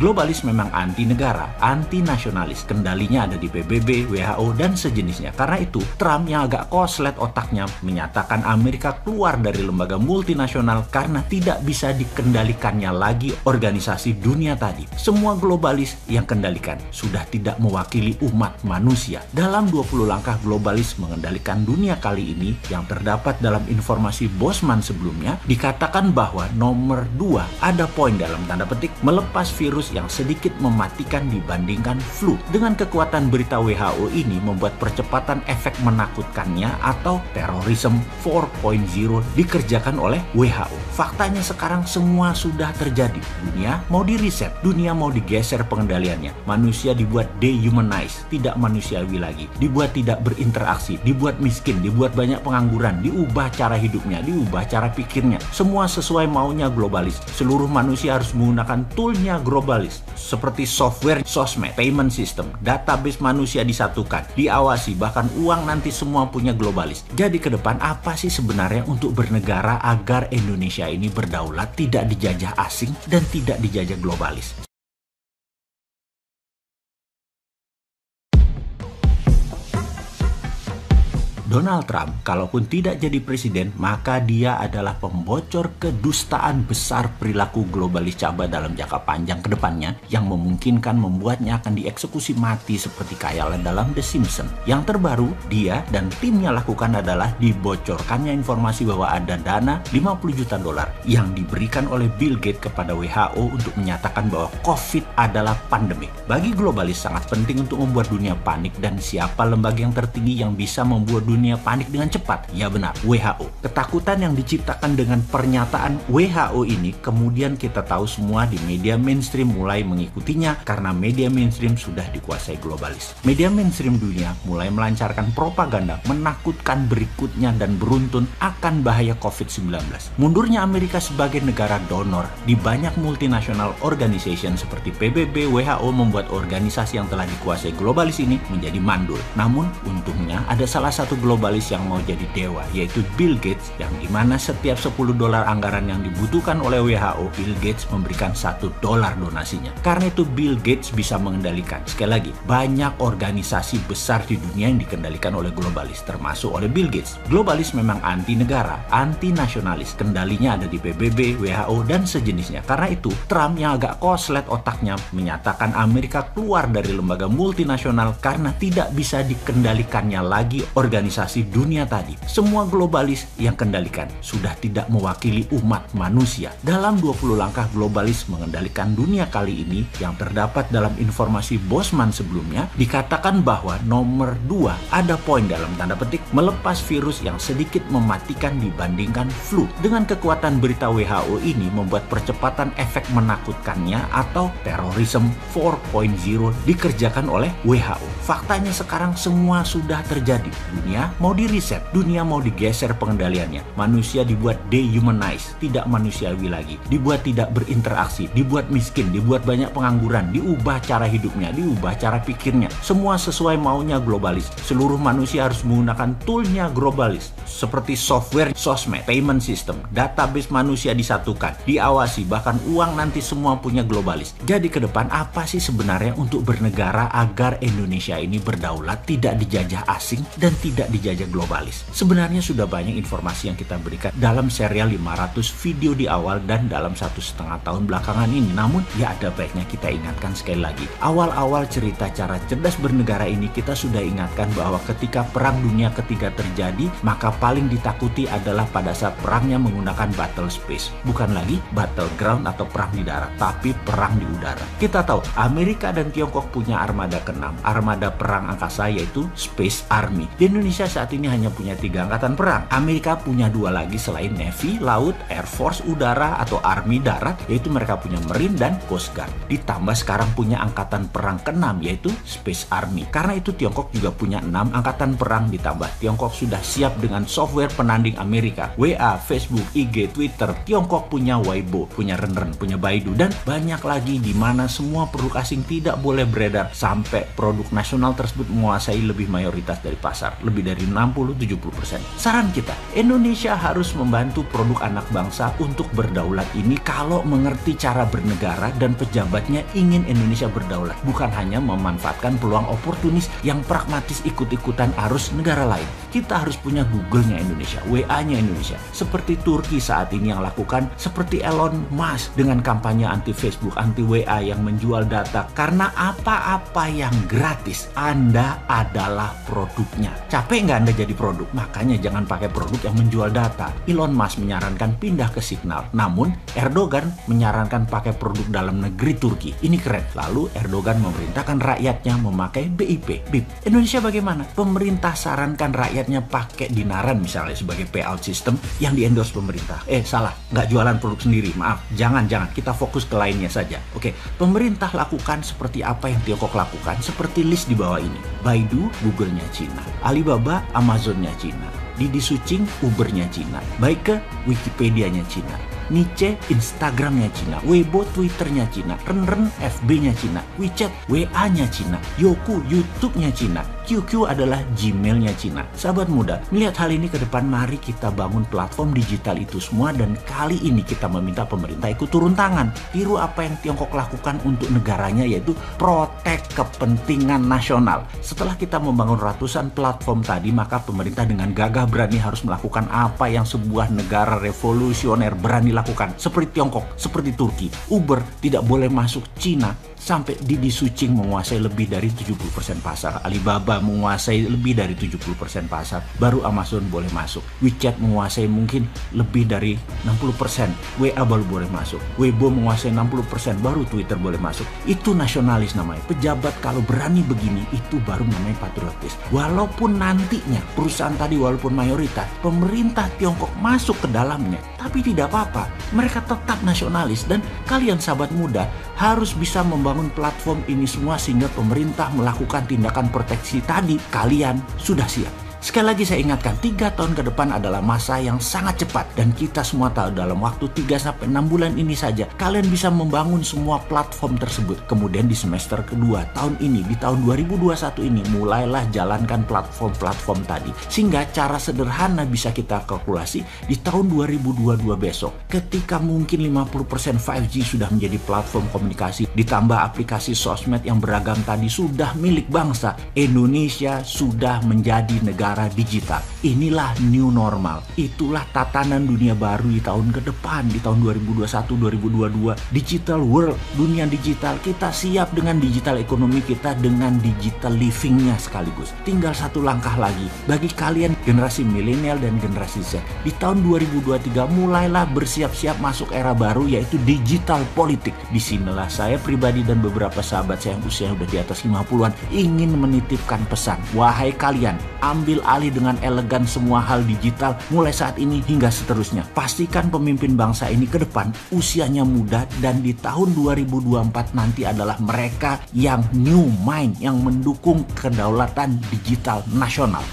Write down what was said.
Globalis memang anti negara, anti nasionalis. Kendalinya ada di PBB, WHO, dan sejenisnya. Karena itu, Trump yang agak koslet otaknya menyatakan Amerika keluar dari lembaga multinasional karena tidak bisa dikendalikannya lagi organisasi dunia tadi. Semua globalis yang kendalikan sudah tidak mewakili umat manusia. Dalam 20 langkah globalis mengendalikan dunia kali ini yang terdapat dalam informasi Bosman sebelumnya, dikatakan bahwa nomor 2 ada poin dalam tanda petik melepas virus yang sedikit mematikan dibandingkan flu. Dengan kekuatan berita WHO ini membuat percepatan efek menakutkannya atau terorisme 4.0 dikerjakan oleh WHO. Faktanya sekarang semua sudah terjadi. Dunia mau di-reset, dunia mau digeser pengendaliannya. Manusia dibuat dehumanize, tidak manusiawi lagi. Dibuat tidak berinteraksi, dibuat miskin, dibuat banyak pengangguran, diubah cara hidupnya, diubah cara pikirnya. Semua sesuai maunya globalis. Seluruh manusia harus menggunakan toolnya globalis. Seperti software, sosmed, payment system, database manusia disatukan, diawasi, bahkan uang nanti semua punya globalis. Jadi ke depan apa sih sebenarnya untuk bernegara agar Indonesia ini berdaulat, tidak dijajah asing dan tidak dijajah globalis? Donald Trump, kalaupun tidak jadi presiden, maka dia adalah pembocor kedustaan besar perilaku globalis cabai dalam jangka panjang ke depannya yang memungkinkan membuatnya akan dieksekusi mati seperti khayalan dalam The Simpsons. Yang terbaru, dia dan timnya lakukan adalah dibocorkannya informasi bahwa ada dana 50 juta dolar yang diberikan oleh Bill Gates kepada WHO untuk menyatakan bahwa COVID adalah pandemi. Bagi globalis sangat penting untuk membuat dunia panik, dan siapa lembaga yang tertinggi yang bisa membuat dunia panik dengan cepat? Ya benar, WHO. Ketakutan yang diciptakan dengan pernyataan WHO ini kemudian kita tahu semua di media mainstream mulai mengikutinya karena media mainstream sudah dikuasai globalis. Media mainstream dunia mulai melancarkan propaganda menakutkan berikutnya dan beruntun akan bahaya COVID-19. Mundurnya Amerika sebagai negara donor di banyak multinational organization seperti PBB, WHO membuat organisasi yang telah dikuasai globalis ini menjadi mandul. Namun untungnya ada salah satu globalis yang mau jadi dewa, yaitu Bill Gates, yang dimana setiap 10 dolar anggaran yang dibutuhkan oleh WHO, Bill Gates memberikan 1 dolar donasinya. Karena itu Bill Gates bisa mengendalikan, sekali lagi, banyak organisasi besar di dunia yang dikendalikan oleh globalis, termasuk oleh Bill Gates. Globalis memang anti negara, anti nasionalis. Kendalinya ada di PBB, WHO, dan sejenisnya. Karena itu, Trump yang agak koslet otaknya menyatakan Amerika keluar dari lembaga multinasional karena tidak bisa dikendalikannya lagi organisasi dunia tadi. Semua globalis yang kendalikan sudah tidak mewakili umat manusia. Dalam 20 langkah globalis mengendalikan dunia kali ini yang terdapat dalam informasi Bosman sebelumnya, dikatakan bahwa nomor 2 ada poin dalam tanda petik melepas virus yang sedikit mematikan dibandingkan flu. Dengan kekuatan berita WHO ini membuat percepatan efek menakutkannya atau terorisme 4.0 dikerjakan oleh WHO. Faktanya sekarang semua sudah terjadi. Dunia mau di-reset, dunia mau digeser pengendaliannya. Manusia dibuat dehumanize, tidak manusiawi lagi. Dibuat tidak berinteraksi, dibuat miskin, dibuat banyak pengangguran, diubah cara hidupnya, diubah cara pikirnya. Semua sesuai maunya globalis. Seluruh manusia harus menggunakan toolnya globalis. Seperti software, sosmed, payment system, database manusia disatukan, diawasi, bahkan uang nanti semua punya globalis. Jadi ke depan apa sih sebenarnya untuk bernegara agar Indonesia ini berdaulat, tidak dijajah asing dan tidak dijajah globalis? Sebenarnya sudah banyak informasi yang kita berikan dalam serial 500 video di awal dan dalam 1,5 tahun belakangan ini. Namun ya ada baiknya kita ingatkan sekali lagi. Awal-awal cerita cara cerdas bernegara ini kita sudah ingatkan bahwa ketika Perang Dunia Ketiga terjadi, maka paling ditakuti adalah pada saat perangnya menggunakan battle space. Bukan lagi battleground atau perang di darat, tapi perang di udara. Kita tahu Amerika dan Tiongkok punya armada ke-6, armada perang angkasa, yaitu Space Army. Di Indonesia saat ini hanya punya 3 angkatan perang. Amerika punya 2 lagi selain Navy, Laut, Air Force, Udara atau Army Darat, yaitu mereka punya Marine dan Coast Guard. Ditambah sekarang punya angkatan perang ke-6 yaitu Space Army. Karena itu Tiongkok juga punya 6 angkatan perang, ditambah Tiongkok sudah siap dengan software penanding Amerika. WA, Facebook, IG, Twitter. Tiongkok punya Weibo, punya Renren, punya Baidu, dan banyak lagi di mana semua produk asing tidak boleh beredar sampai produk nasional tersebut menguasai lebih mayoritas dari pasar, lebih dari dari 60-70%. Saran kita, Indonesia harus membantu produk anak bangsa untuk berdaulat ini kalau mengerti cara bernegara dan pejabatnya ingin Indonesia berdaulat, bukan hanya memanfaatkan peluang oportunis yang pragmatis ikut-ikutan arus negara lain. Kita harus punya Google-nya Indonesia, WA-nya Indonesia, seperti Turki saat ini yang lakukan, seperti Elon Musk dengan kampanye anti Facebook, anti WA yang menjual data. Karena apa-apa yang gratis, Anda adalah produknya. Capek nggak Anda jadi produk? Makanya jangan pakai produk yang menjual data. Elon Musk menyarankan pindah ke Signal, namun Erdogan menyarankan pakai produk dalam negeri Turki. Ini keren. Lalu Erdogan memerintahkan rakyatnya memakai BIP. Indonesia bagaimana? Pemerintah sarankan rakyatnya pakai dinaran misalnya sebagai payout system yang di-endorse pemerintah. Salah, nggak jualan produk sendiri. Maaf, jangan. Kita fokus ke lainnya saja. Oke, pemerintah lakukan seperti apa yang Tiongkok lakukan, seperti list di bawah ini. Baidu, Google-nya Cina. Alibaba, Amazon-nya Cina. Didi Sucing, Uber-nya Cina. Baike, Wikipedia-nya Cina. Niche, Instagram-nya Cina. Weibo, Twitter-nya Cina. Renren, FB-nya Cina. WeChat, WA-nya Cina. Youku, YouTube-nya Cina. QQ adalah Gmail-nya Cina. Sahabat muda, melihat hal ini ke depan, mari kita bangun platform digital itu semua, dan kali ini kita meminta pemerintah ikut turun tangan. Tiru apa yang Tiongkok lakukan untuk negaranya, yaitu protek kepentingan nasional. Setelah kita membangun ratusan platform tadi, maka pemerintah dengan gagah berani harus melakukan apa yang sebuah negara revolusioner berani lakukan. Seperti Tiongkok, seperti Turki. Uber tidak boleh masuk Cina sampai Didi Sucing menguasai lebih dari 70% pasar. Alibaba menguasai lebih dari 70% pasar. Baru Amazon boleh masuk. WeChat menguasai mungkin lebih dari 60%. WA baru boleh masuk. Weibo menguasai 60%. Baru Twitter boleh masuk. Itu nasionalis namanya. Pejabat kalau berani begini, itu baru namanya patriotis. Walaupun nantinya perusahaan tadi walaupun mayoritas, pemerintah Tiongkok masuk ke dalamnya, tapi tidak apa-apa. Mereka tetap nasionalis, dan kalian sahabat muda harus bisa membangun platform ini semua sehingga pemerintah melakukan tindakan proteksi tadi. Kalian sudah siap. Sekali lagi saya ingatkan, 3 tahun ke depan adalah masa yang sangat cepat, dan kita semua tahu dalam waktu 3-6 bulan ini saja kalian bisa membangun semua platform tersebut. Kemudian di semester kedua tahun ini, di tahun 2021 ini, mulailah jalankan platform-platform tadi, sehingga cara sederhana bisa kita kalkulasi di tahun 2022 besok, ketika mungkin 50% 5G sudah menjadi platform komunikasi, ditambah aplikasi sosmed yang beragam tadi sudah milik bangsa, Indonesia sudah menjadi negara digital. Inilah new normal. Itulah tatanan dunia baru di tahun ke depan, di tahun 2021-2022. Digital world, dunia digital. Kita siap dengan digital ekonomi kita, dengan digital livingnya sekaligus. Tinggal satu langkah lagi. Bagi kalian generasi milenial dan generasi Z, di tahun 2023 mulailah bersiap-siap masuk era baru, yaitu digital politik. Disinilah saya pribadi dan beberapa sahabat saya yang usianya udah di atas 50-an ingin menitipkan pesan. Wahai kalian, ambil alih dengan elegan semua hal digital mulai saat ini hingga seterusnya. Pastikan pemimpin bangsa ini ke depan usianya muda, dan di tahun 2024 nanti adalah mereka yang new mind, yang mendukung kedaulatan digital nasional.